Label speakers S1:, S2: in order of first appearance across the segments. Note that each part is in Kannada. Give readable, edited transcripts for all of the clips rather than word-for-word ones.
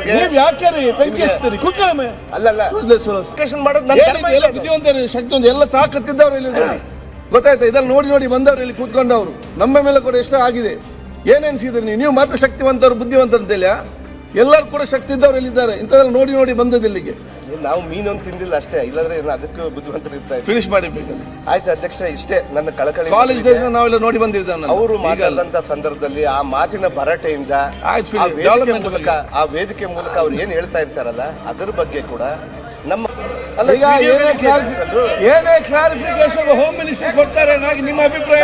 S1: ನೀವ್ ಯಾಕೆ ಬೆಂಕಿ ಹಚ್ತೀರಿ? ಕೂತ್ಕೊಳ್ಳಿ.
S2: ಅಲ್ಲಲ್ಲ ಮಾಡೋದು ನನ್ನ ಧರ್ಮ ಇಲ್ಲ.
S1: ಬುದ್ಧಿವಂತರು, ಶಕ್ತಿ, ಎಲ್ಲ ತಾಕತ್ತಿದ್ದವ್ರು ಇಲ್ಲಿ ಗೊತ್ತಾಯ್ತಾ? ಇದನ್ನ ನೋಡಿ ನೋಡಿ ಬಂದವ್ರು ಇಲ್ಲಿ ಕೂತ್ಕೊಂಡವ್ರು. ನಮ್ಮ ಮೇಲೆ ಕೂಡ ಎಷ್ಟೋ ಆಗಿದೆ. ಏನೆನ್ಸಿದ್ರಿ ನೀವು ಮಾತ್ರ ಶಕ್ತಿವಂತರು ಬುದ್ಧಿವಂತರು ಅಂತೇಳಿ? ಎಲ್ಲರೂ ಕೂಡ ಶಕ್ತಿ ಇದ್ದವ್ರು ಎಲ್ಲಿದ್ದಾರೆ? ಇಂಥದ್ರಲ್ಲಿ ನೋಡಿ ನೋಡಿ ಬಂದದ್ದು ಇಲ್ಲಿಗೆ.
S2: ನಾವು ಮೀನೊಂದು ತಿಂದಿಲ್ಲ ಅಷ್ಟೇ, ಇಲ್ಲಾಂದ್ರೆ ಅದಕ್ಕೆ ಬುದ್ಧಿವಂತರು ಇರ್ತಾ ಇದ್ರು.
S1: ಫಿನಿಶ್ ಮಾಡಿರ್ಬೇಕು.
S2: ಆಯ್ತು ಅಧ್ಯಕ್ಷ, ಇಷ್ಟೇ ನನ್ನ ಕಳಕಳಿ.
S1: ಕಾಲೇಜ್ ಡೇಸ್ ನಾವೆಲ್ಲ ನೋಡಿ ಬಂದಿದ್ದೇವೆ.
S2: ಅವರು ಮಾತಾಡಿದಂತ ಸಂದರ್ಭದಲ್ಲಿ ಆ ಮಾತಿನ ಭರಾಟೆಯಿಂದ ಆ ವೇದಿಕೆ ಮೂಲಕ ಅವ್ರು ಏನ್ ಹೇಳ್ತಾ ಇರ್ತಾರಲ್ಲ ಅದ್ರ ಬಗ್ಗೆ ಕೂಡ ನಮ್ಮ
S1: ಏನೇ ಕ್ಲಾರಿಫಿಕೇಶನ್ ಹೋಮ್ ಮಿನಿಸ್ಟರ್ ಕೊಡ್ತಾರೆ ನಿಮ್ಮ ಅಭಿಪ್ರಾಯ?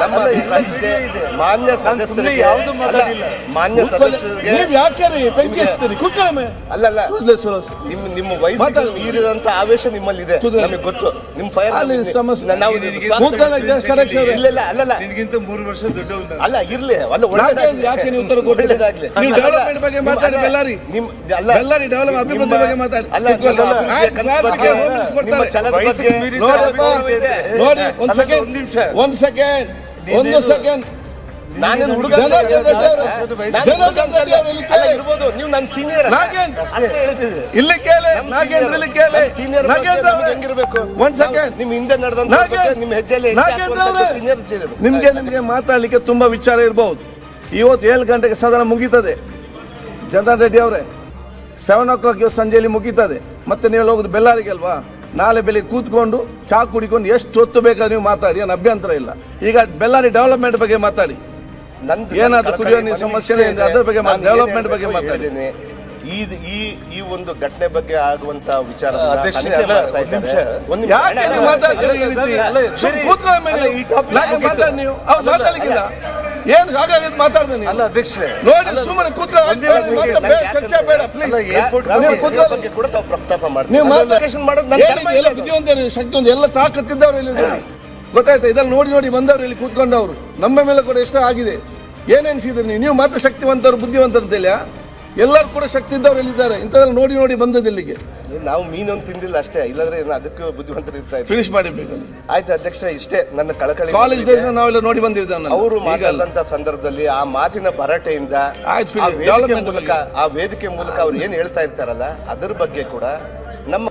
S2: ನಮ್ಮ ಮಾನ್ಯ ಸದಸ್ಯರಿಗೆ ಮಾನ್ಯ ಸದಸ್ಯರಿಗೆ
S1: ನೀವ್ ಯಾಕೆ ಬೆಂಕಿ ಹಚ್ತೀರಿ? ಕೂತ್ಕೊಳ್ಳಿ.
S2: ಅಲ್ಲಲ್ಲ ನಿಮ್ಮ ವಯಸ್ಸು ಮೀರಿದಂತ ಆವೇಶ ನಿಮ್ಮಲ್ಲಿ ಇದೆ, ನಮಗೆ ಗೊತ್ತು. ನಿಮ್ಮ ಫೈರ್ ಇಲ್ಲ ಅಲ್ಲಲ್ಲ
S3: 3 ವರ್ಷ ದೊಡ್ಡ
S2: ಅಲ್ಲ ಇರ್ಲಿ ಅಲ್ಲ
S1: ಯಾಕೆ ನೀವು ಉತ್ತರ ಕೊಡಲಿದ್ದಾಗಲಿ? ನೀವು ಡೆವಲಪ್ಮೆಂಟ್ ಬಗ್ಗೆ ಮಾತಾಡಿ. ಬೆಳ್ಳಾರಿ ಡೆವಲಪ್ ಅಭಿವೃದ್ಧಿ ಬಗ್ಗೆ ಮಾತಾಡಿ. ನೋಡಿ ಒಂದು ಸೆಕೆಂಡ್
S2: ನಾನೇನು ಹುಡುಗ ಇರ್ಬೋದು, ನೀವು ನನ್ನ ಸೀನಿಯರ್
S1: ಇಲ್ಲಿ ಕೇಳಿ. ನಾಗೇಂದ್ರ ಇಲ್ಲಿ ಕೇಳಿ.
S2: ಸೀನಿಯರ್ ಹೆಂಗಿರ್ಬೇಕು?
S1: ಒಂದ್ ಸೆಕೆಂಡ್.
S2: ನಿಮ್ ಹಿಂದೆ ನಡೆದಂತ ನಿಮ್ಮ ಹೆಜ್ಜೆಯಲ್ಲಿ
S1: ನಿಮ್ಗೆ ಮಾತಾಡ್ಲಿಕ್ಕೆ ತುಂಬಾ ವಿಚಾರ ಇರಬಹುದು. ಇವತ್ತು 7 ಗಂಟೆಗೆ ಸದನ ಮುಗೀತದೆ. ಜನಾರ್ದನ್ ರೆಡ್ಡಿ ಅವರೇ, 7 o'clock ಸಂಜೆಯಲ್ಲಿ ಮುಗೀತದೆ. ಮತ್ತೆ ನೀವು ಹೋಗುದು ಬೆಳ್ಳಾರಿಗೆ ಅಲ್ವಾ? ನಾಳೆ ಬೆಳಿಗ್ಗೆ ಕೂತ್ಕೊಂಡು ಚಾ ಕುಡಿಕೊಂಡು ಎಷ್ಟು ಹೊತ್ತು ಬೇಕಾದ್ರೆ ನೀವು ಮಾತಾಡಿ, ಏನು ಅಭ್ಯಂತರ ಇಲ್ಲ. ಈಗ ಬೆಳ್ಳಾರಿ ಡೆವಲಪ್ಮೆಂಟ್ ಬಗ್ಗೆ ಮಾತಾಡಿ. ಏನಾದ್ರು ಕುಡಿಯೋ ನೀರು ಸಮಸ್ಯೆ ಇದೆ, ಅದ್ರ ಬಗ್ಗೆ ಡೆವಲಪ್ಮೆಂಟ್ ಬಗ್ಗೆ ಮಾತಾಡಿದ್ದೀನಿ.
S2: ಈ ಒಂದು ಘಟನೆ ಬಗ್ಗೆ ಆಗುವಂತ ವಿಚಾರ
S1: ಏನು ಹಾಗಾಗಿ ಮಾತಾಡ್ತೀನಿ ಅಲ್ಲ ಅಧ್ಯಕ್ಷರೇ. ನೋಡಿ ಸುಮ್ಮನೆ ಚರ್ಚೆ ಬೇಡ
S2: ಬಗ್ಗೆ ಕೂಡ ತಾವು ಪ್ರಸ್ತಾಪ
S1: ಮಾಡ್ತೀವಿ. ಬುದ್ಧಿವಂತರು, ಶಕ್ತಿ, ಎಲ್ಲ ತಾಕತ್ತಿದ್ದವ್ರು ಇಲ್ಲಿ ಗೊತ್ತಾಯ್ತಾ? ಇದನ್ನ ನೋಡಿ ನೋಡಿ ಬಂದವ್ರು ಇಲ್ಲಿ ಕೂತ್ಕೊಂಡವ್ರು. ನಮ್ಮ ಮೇಲೆ ಕೂಡ ಎಷ್ಟೋ ಆಗಿದೆ. ಏನೆನ್ಸಿದ್ರಿ ನೀವು ಮಾತ್ರ ಶಕ್ತಿವಂತರು ಬುದ್ಧಿವಂತರು ಅಂತೇಳಿ? ಎಲ್ಲರೂ ಕೂಡ ಶಕ್ತಿ ಇದ್ದವ್ರು ಎಲ್ಲಿದ್ದಾರೆ? ಇಂಥದ್ರಲ್ಲಿ ನೋಡಿ ನೋಡಿ ಬಂದದ್ದು ಇಲ್ಲಿಗೆ.
S2: ನಾವು ಮೀನೊಂದು ತಿಂದಿಲ್ಲ ಅಷ್ಟೇ, ಇಲ್ಲಾಂದ್ರೆ ಅದಕ್ಕೆ ಬುದ್ಧಿವಂತರು ಇರ್ತಾ ಇದ್ರು.
S1: ಫಿನಿಶ್ ಮಾಡಿರ್ಬೇಕು.
S2: ಆಯ್ತು ಅಧ್ಯಕ್ಷ, ಇಷ್ಟೇ ನನ್ನ ಕಳಕಳಿ.
S1: ಕಾಲೇಜ್ ಡೇಸ್ ನಾವೆಲ್ಲ ನೋಡಿ ಬಂದಿದ್ದೇವೆ.
S2: ಅವರು ಮಾತಾಡಿದಂತ ಸಂದರ್ಭದಲ್ಲಿ ಆ ಮಾತಿನ ಭರಾಟೆಯಿಂದ ಆ ವೇದಿಕೆ ಮೂಲಕ ಅವ್ರು ಏನ್ ಹೇಳ್ತಾ ಇರ್ತಾರಲ್ಲ ಅದ್ರ ಬಗ್ಗೆ ಕೂಡ ನಮ್ಮ